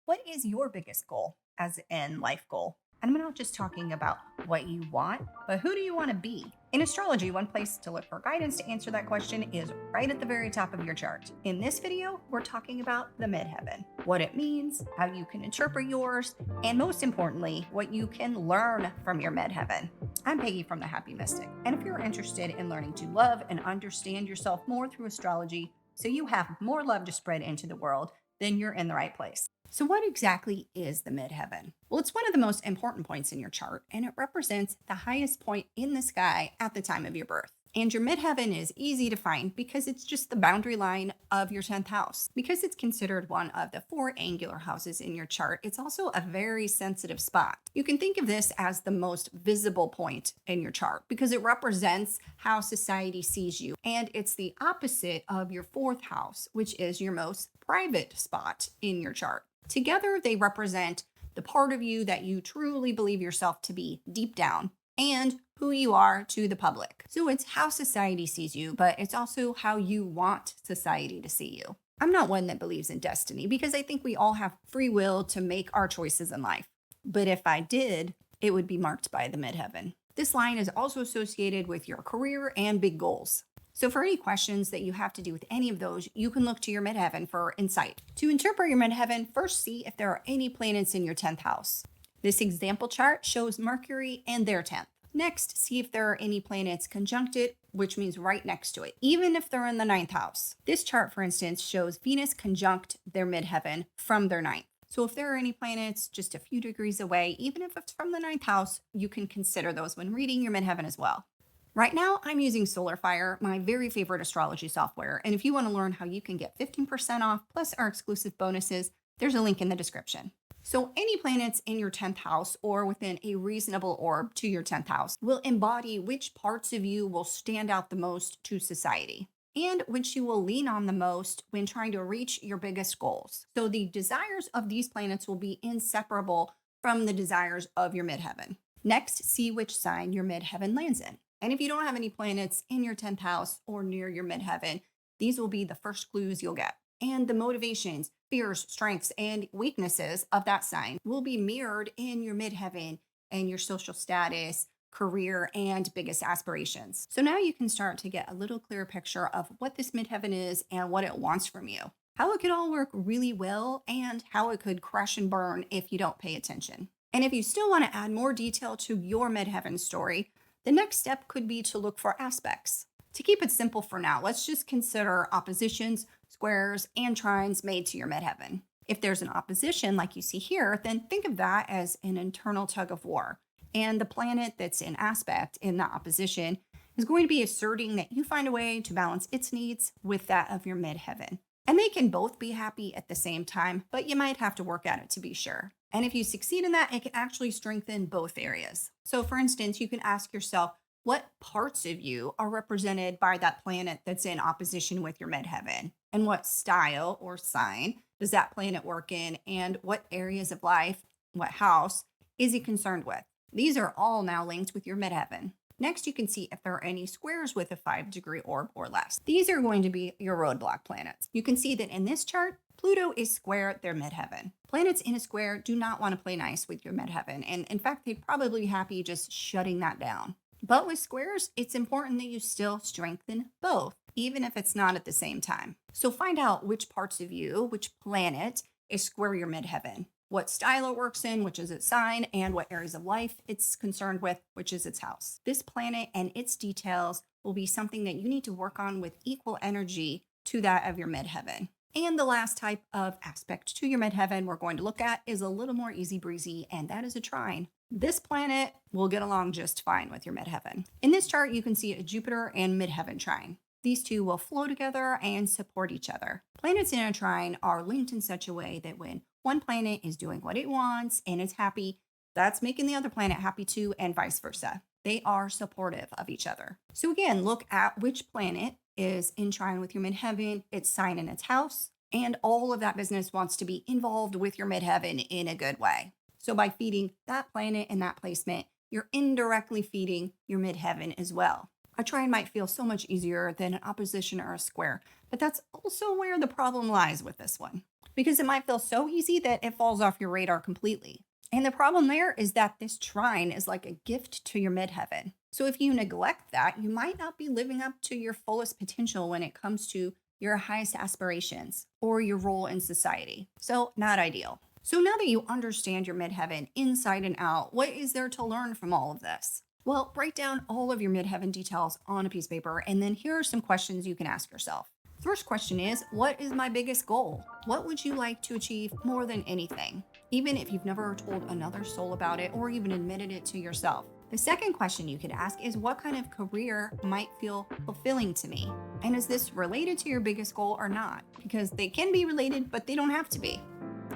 What is your biggest goal, as in life goal? And I'm not just talking about what you want, but who do you want to be? In astrology, one place to look for guidance to answer that question is right at the very top of your chart. In this video, we're talking about the midheaven, what it means, how you can interpret yours, and most importantly, what you can learn from your midheaven. I'm Peggy from The Happy Mystic, and if you're interested in learning to love and understand yourself more through astrology so you have more love to spread into the world, then you're in the right place. So, what exactly is the midheaven? Well, it's one of the most important points in your chart, and it represents the highest point in the sky at the time of your birth. And your midheaven is easy to find because it's just the boundary line of your 10th house. Because it's considered one of the four angular houses in your chart, it's also a very sensitive spot. You can think of this as the most visible point in your chart because it represents how society sees you. And it's the opposite of your fourth house, which is your most private spot in your chart. Together, they represent the part of you that you truly believe yourself to be deep down and who you are to the public. So it's how society sees you, but it's also how you want society to see you. I'm not one that believes in destiny because I think we all have free will to make our choices in life. But if I did, it would be marked by the midheaven. This line is also associated with your career and big goals. So for any questions that you have to do with any of those, you can look to your midheaven for insight. To interpret your midheaven, first see if there are any planets in your 10th house. This example chart shows Mercury and their 10th. Next, see if there are any planets conjuncted, which means right next to it, even if they're in the 9th house. This chart, for instance, shows Venus conjunct their midheaven from their 9th. So if there are any planets just a few degrees away, even if it's from the 9th house, you can consider those when reading your midheaven as well. Right now, I'm using SolarFire, my very favorite astrology software. And if you want to learn how you can get 15% off plus our exclusive bonuses, there's a link in the description. So any planets in your 10th house or within a reasonable orb to your 10th house will embody which parts of you will stand out the most to society and which you will lean on the most when trying to reach your biggest goals. So the desires of these planets will be inseparable from the desires of your midheaven. Next, see which sign your midheaven lands in. And if you don't have any planets in your 10th house or near your midheaven, these will be the first clues you'll get. And the motivations, fears, strengths, and weaknesses of that sign will be mirrored in your midheaven and your social status, career, and biggest aspirations. So now you can start to get a little clearer picture of what this midheaven is and what it wants from you, how it could all work really well, and how it could crash and burn if you don't pay attention. And if you still want to add more detail to your midheaven story, the next step could be to look for aspects. To keep it simple for now, let's just consider oppositions, squares, and trines made to your midheaven. If there's an opposition like you see here, then think of that as an internal tug of war. And the planet that's in aspect in that opposition is going to be asserting that you find a way to balance its needs with that of your midheaven. And they can both be happy at the same time, but you might have to work at it to be sure. And if you succeed in that, it can actually strengthen both areas. So for instance, you can ask yourself, what parts of you are represented by that planet that's in opposition with your midheaven? And what style or sign does that planet work in? And what areas of life, what house is he concerned with? These are all now linked with your midheaven. Next, you can see if there are any squares with a 5-degree orb or less. These are going to be your roadblock planets. You can see that in this chart, Pluto is square their midheaven. Planets in a square do not want to play nice with your midheaven, and in fact, they'd probably be happy just shutting that down. But with squares, it's important that you still strengthen both, even if it's not at the same time. So find out which parts of you, which planet is square your midheaven, what style it works in, which is its sign, and what areas of life it's concerned with, which is its house. This planet and its details will be something that you need to work on with equal energy to that of your midheaven. And the last type of aspect to your midheaven we're going to look at is a little more easy breezy, and that is a trine. This planet will get along just fine with your midheaven. In this chart, you can see a Jupiter and midheaven trine. These two will flow together and support each other. Planets in a trine are linked in such a way that when one planet is doing what it wants and is happy, that's making the other planet happy too, and vice versa. They are supportive of each other. So again, look at which planet is in trine with your midheaven, its sign and its house, and all of that business wants to be involved with your midheaven in a good way. So by feeding that planet and that placement, you're indirectly feeding your midheaven as well. A trine might feel so much easier than an opposition or a square, but that's also where the problem lies with this one. because it might feel so easy that it falls off your radar completely. And the problem there is that this trine is like a gift to your midheaven. So if you neglect that, you might not be living up to your fullest potential when it comes to your highest aspirations or your role in society. So, not ideal. So, now that you understand your midheaven inside and out, what is there to learn from all of this? Well, write down all of your midheaven details on a piece of paper, and then here are some questions you can ask yourself. First question is, what is my biggest goal? What would you like to achieve more than anything? Even if you've never told another soul about it or even admitted it to yourself. The second question you could ask is, what kind of career might feel fulfilling to me? And is this related to your biggest goal or not? Because they can be related, but they don't have to be.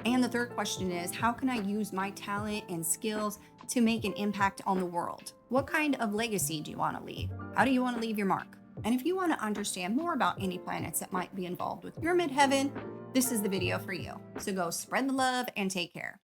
And the third question is, how can I use my talent and skills to make an impact on the world? What kind of legacy do you want to leave? How do you want to leave your mark? And if you want to understand more about any planets that might be involved with your midheaven, this is the video for you. So go spread the love and take care.